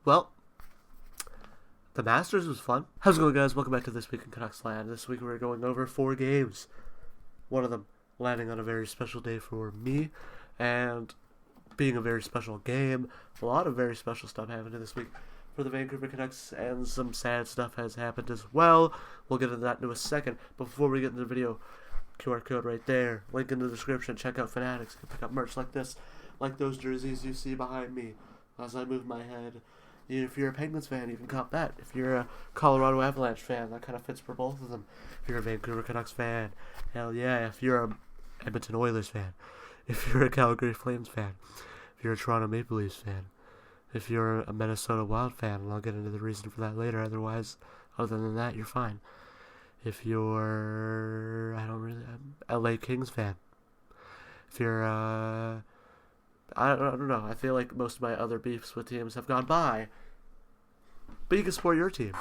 Well, the Masters was fun. How's it going, guys? Welcome back to This Week in CanucksLand. This week we're going over 4 games. One of them landing on a very special day for me, and being a very special game. A lot of very special stuff happened this week for the Vancouver Canucks, and some sad stuff has happened as well. We'll get into that in a second. Before we get into the video, QR code right there, link in the description. Check out Fanatics. You can pick up merch like this, like those jerseys you see behind me as I move my head. If you're a Penguins fan, you can cop that. If you're a Colorado Avalanche fan, that kind of fits for both of them. If you're a Vancouver Canucks fan, hell yeah. If you're a Edmonton Oilers fan, if you're a Calgary Flames fan, if you're a Toronto Maple Leafs fan, if you're a Minnesota Wild fan, and I'll get into the reason for that later. Otherwise, other than that, you're fine. If you're, LA Kings fan, if you're, I don't know. I feel like most of my other beefs with teams have gone by. But you can support your team.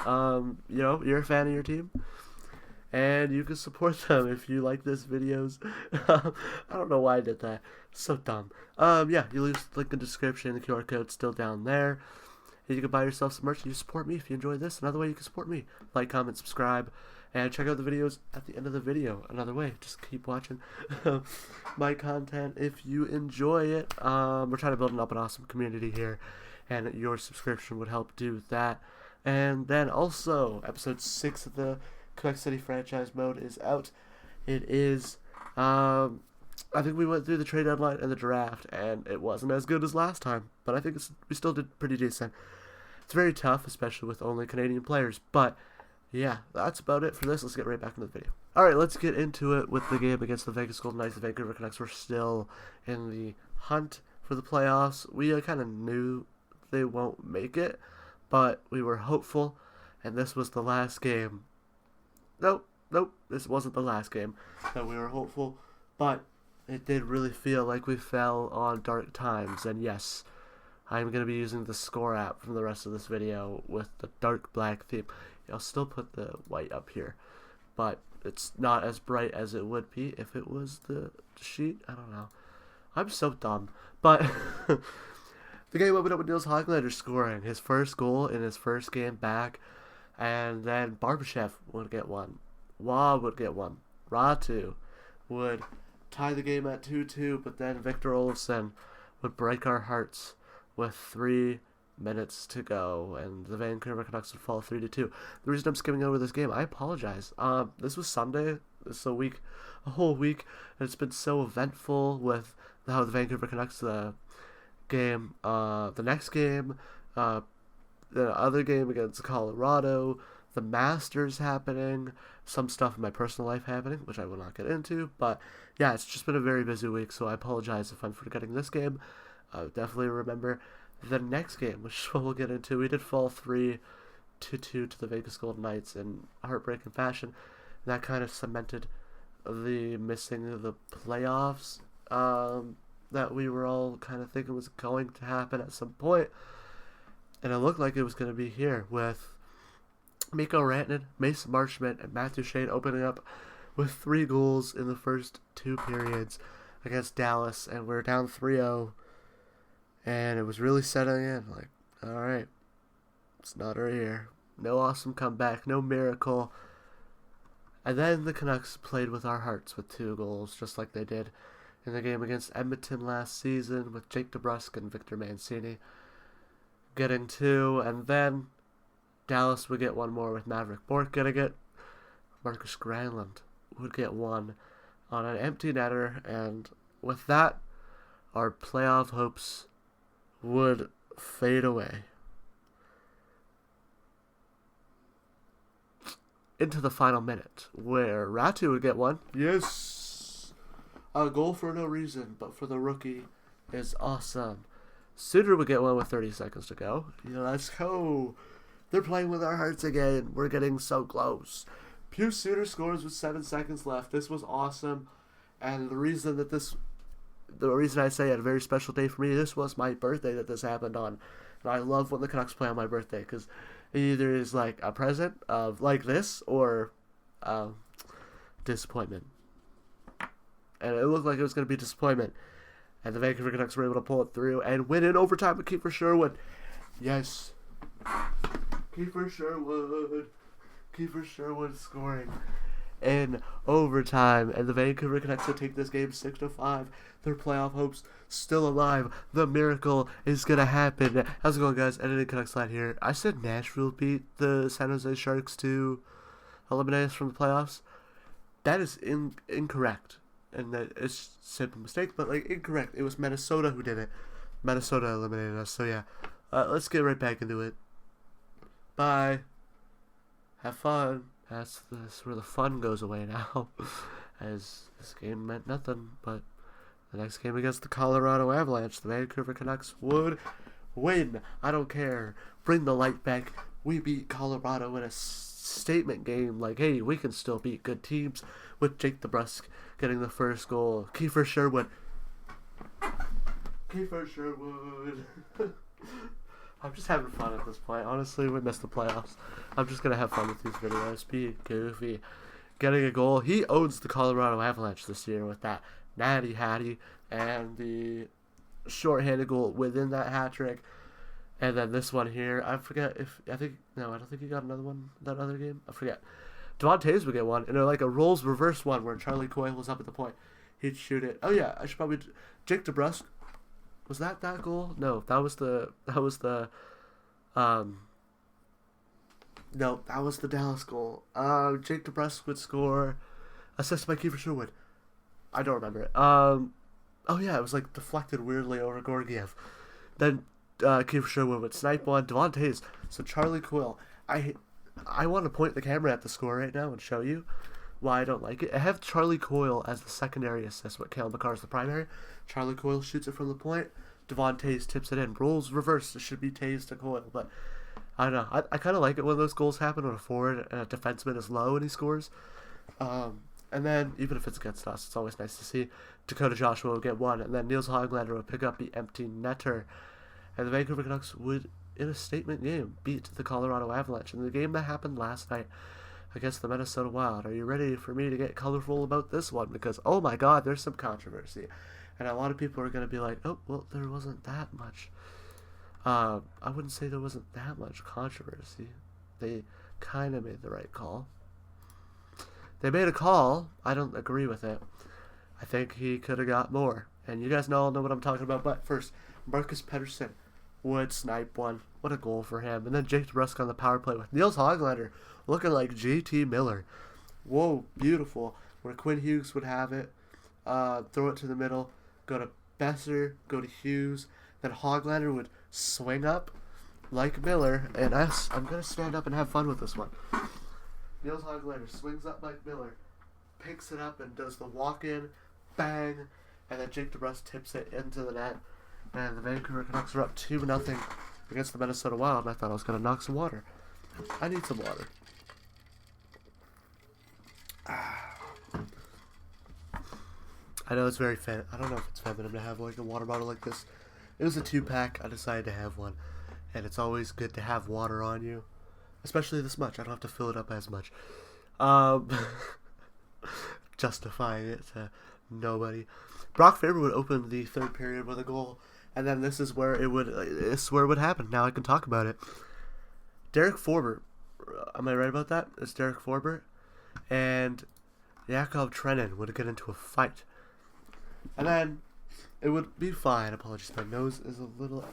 You're a fan of your team, and you can support them if you like this videos. I don't know why I did that. So dumb. You leave the link in the description. The QR code's still down there. And you can buy yourself some merch. You support me if you enjoy this. Another way you can support me: like, comment, subscribe, and check out the videos at the end of the video. Another way, just keep watching my content if you enjoy it. We're trying to build up an awesome community here, and your subscription would help do that. And then also, episode 6 of the Quebec City franchise mode is out. It is, I think we went through the trade deadline and the draft, and it wasn't as good as last time, but I think we still did pretty decent. It's very tough, especially with only Canadian players, but yeah, that's about it for this. Let's get right back into the video. Alright, let's get into it with the game against the Vegas Golden Knights. The Vancouver Canucks were still in the hunt for the playoffs. We kind of knew they won't make it, but we were hopeful, and this was the last game. Nope, this wasn't the last game that we were hopeful, but it did really feel like we fell on dark times. And yes, I'm going to be using the score app from the rest of this video with the dark black theme. I'll still put the white up here, but it's not as bright as it would be if it was the sheet. I don't know. I'm so dumb. But the game opened up with Nils Hoglander scoring his first goal in his first game back, and then Barbashev would get one. Waugh would get one. Ratu would tie the game at 2-2, but then Victor Olofsson would break our hearts with 3 minutes to go, and the Vancouver Canucks would fall 3-2. The reason I'm skipping over this game, I apologize. This was Sunday, a whole week, and it's been so eventful with how the Vancouver Canucks, the next game, the other game against Colorado, the Masters happening, some stuff in my personal life happening, which I will not get into, but yeah, it's just been a very busy week, so I apologize if I'm forgetting this game. Definitely remember the next game, which is what we'll get into. We did fall 3-2 to the Vegas Golden Knights in heartbreaking fashion. That kind of cemented the missing of the playoffs that we were all kind of thinking was going to happen at some point. And it looked like it was going to be here with Mikko Rantanen, Mason Marchment, and Matthew Shane opening up with 3 goals in the first 2 periods against Dallas. And we're down 3-0. And it was really setting in, like, alright, it's not our year. No awesome comeback, no miracle. And then the Canucks played with our hearts with 2 goals, just like they did in the game against Edmonton last season with Jake DeBrusk and Victor Mancini getting 2. And then Dallas would get 1 more with Maverick Bourque getting it. Marcus Granlund would get 1 on an empty netter. And with that, our playoff hopes would fade away. Into the final minute, where Ratu would get 1. Yes! A goal for no reason, but for the rookie is awesome. Suter would get 1 with 30 seconds to go. Let's go. They're playing with our hearts again. We're getting so close. Pius Suter scores with 7 seconds left. This was awesome. And the reason I say it a very special day for me, this was my birthday that this happened on. And I love when the Canucks play on my birthday, because it either is like a present of like this or disappointment. And it looked like it was going to be disappointment. And the Vancouver Canucks were able to pull it through and win in overtime with Kiefer Sherwood. Yes, Kiefer Sherwood scoring in overtime, and the Vancouver Canucks will take this game 6-5. Their playoff hopes still alive. The miracle is gonna happen. How's it going, guys? Editing CanucksLand here. I said Nashville beat the San Jose Sharks to eliminate us from the playoffs. That is incorrect, and that it's a simple mistake, but incorrect. It was Minnesota who did it. Minnesota eliminated us. So yeah, let's get right back into it. Bye. Have fun. That's where the fun goes away now, as this game meant nothing. But the next game against the Colorado Avalanche, the Vancouver Canucks would win. I don't care. Bring the light back. We beat Colorado in a statement game. Hey, we can still beat good teams. With Jake DeBrusk getting the first goal. Kiefer Sherwood. I'm just having fun at this point. Honestly, we missed the playoffs. I'm just going to have fun with these videos. Be goofy. Getting a goal. He owns the Colorado Avalanche this year with that natty hattie and the shorthanded goal within that hat trick. And then this one here. I don't think he got another one that other game. I forget. Devon Toews would get one. And a roles reverse one where Charlie Coyle was up at the point. He'd shoot it. Oh yeah, I should probably... Jake DeBrusk. Was that goal? No, that was the Dallas goal. Jake DeBrusk would score, assisted by Kiefer Sherwood. I don't remember it. Oh yeah, it was deflected weirdly over Georgiev. Then Kiefer Sherwood would snipe one. Devon Toews. So Charlie Coyle. I want to point the camera at the score right now and show you why I don't like it. I have Charlie Coyle as the secondary assist, but Cale Makar is the primary. Charlie Coyle shoots it from the point. Devon Toews tips it in. Roles reversed. It should be Toews to Coyle, but I don't know. I kind of like it when those goals happen when a forward and a defenseman is low and he scores. And then, even if it's against us, it's always nice to see. Dakota Joshua will get one, and then Niels Hoglander will pick up the empty netter. And the Vancouver Canucks would, in a statement game, beat the Colorado Avalanche in the game that happened last night against the Minnesota Wild. Are you ready for me to get colorful about this one? Because, oh my god, there's some controversy. And a lot of people are going to be like, oh, well, there wasn't that much. I wouldn't say there wasn't that much controversy. They kind of made the right call. They made a call. I don't agree with it. I think he could have got more. And you guys all know what I'm talking about. But first, Marcus Pettersson would snipe one. What a goal for him. And then Jake DeBrusk on the power play with Niels Hoglander looking like J.T. Miller. Whoa, beautiful. Where Quinn Hughes would have it. Throw it to the middle. Go to Besser. Go to Hughes. Then Hoglander would swing up like Miller. And I'm going to stand up and have fun with this one. Niels Hoglander swings up like Miller. Picks it up and does the walk-in. Bang. And then Jake DeBrusk tips it into the net. And the Vancouver Canucks are up 2-0 against the Minnesota Wild. And I thought I was going to knock some water. I need some water. I know it's very I don't know if it's feminine to have a water bottle like this. It was a 2-pack. I decided to have one. And it's always good to have water on you. Especially this much. I don't have to fill it up as much. Justifying it to nobody. Brock Faber would open the third period with a goal. And then this is where it would happen. Now I can talk about it. Derek Forbert. Am I right about that? It's Derek Forbert. And Yakov Trenin would get into a fight. And then it would be fine. Apologies, my nose is a little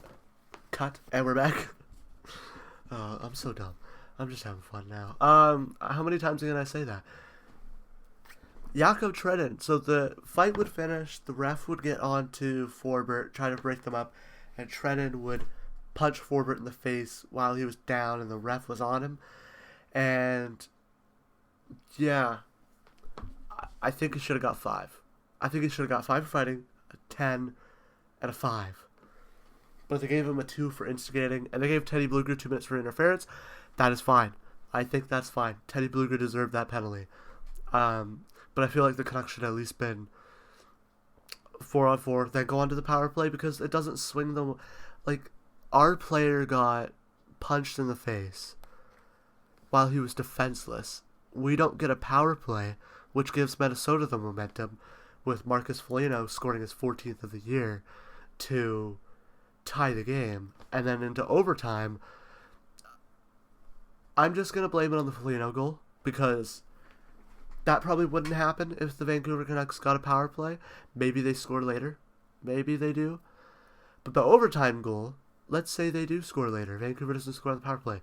cut. And we're back. I'm so dumb. I'm just having fun now. How many times can I say that? Yakov Trenin. So the fight would finish. The ref would get on to Forbert, try to break them up. And Trenin would punch Forbert in the face while he was down and the ref was on him. And yeah, I think he should have got 5. I think he should have got 5 for fighting, a 10, and a 5. But they gave him a 2 for instigating, and they gave Teddy Blueger 2 minutes for interference. That is fine. I think that's fine. Teddy Blueger deserved that penalty. But I feel like the Canucks should have at least been 4-on-4, then go on to the power play, because it doesn't swing them. Our player got punched in the face while he was defenseless. We don't get a power play, which gives Minnesota the momentum, with Marcus Foligno scoring his 14th of the year to tie the game. And then into overtime, I'm just going to blame it on the Foligno goal because that probably wouldn't happen if the Vancouver Canucks got a power play. Maybe they score later. Maybe they do. But the overtime goal, let's say they do score later. Vancouver doesn't score on the power play.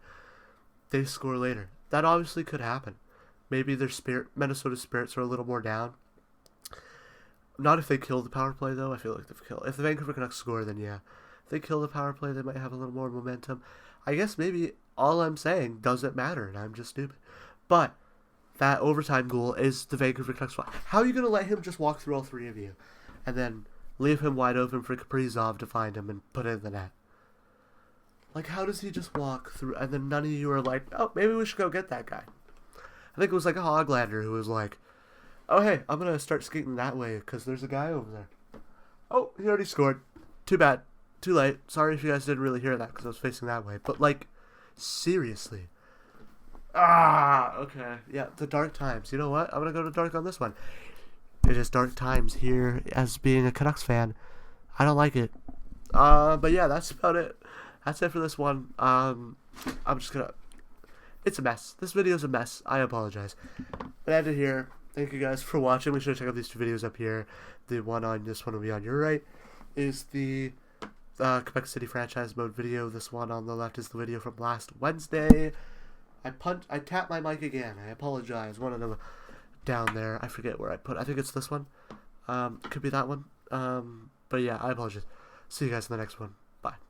They score later. That obviously could happen. Maybe Minnesota spirits are a little more down. Not if they kill the power play, though. I feel like they've killed. If the Vancouver Canucks score, then yeah. If they kill the power play, they might have a little more momentum. I guess maybe all I'm saying doesn't matter, and I'm just stupid. But that overtime goal is the Vancouver Canucks. How are you going to let him just walk through all three of you and then leave him wide open for Kaprizov to find him and put it in the net? Like, how does he just walk through, and then none of you are like, oh, maybe we should go get that guy? I think it was like a Hoglander who was like, oh, hey, I'm going to start skating that way because there's a guy over there. Oh, he already scored. Too bad. Too late. Sorry if you guys didn't really hear that because I was facing that way. But, like, seriously. Okay. Yeah, the dark times. You know what? I'm going to go to dark on this one. It is dark times here as being a Canucks fan. I don't like it. But yeah, that's about it. That's it for this one. I'm just going to... It's a mess. This video is a mess. I apologize. But I end it here. Thank you guys for watching. Make sure to check out these two videos up here. The one on this one will be on your right is the Quebec City franchise mode video. This one on the left is the video from last Wednesday. I tapped my mic again. I apologize. One of them down there. I forget where I put. I think it's this one. Could be that one. But yeah, I apologize. See you guys in the next one. Bye.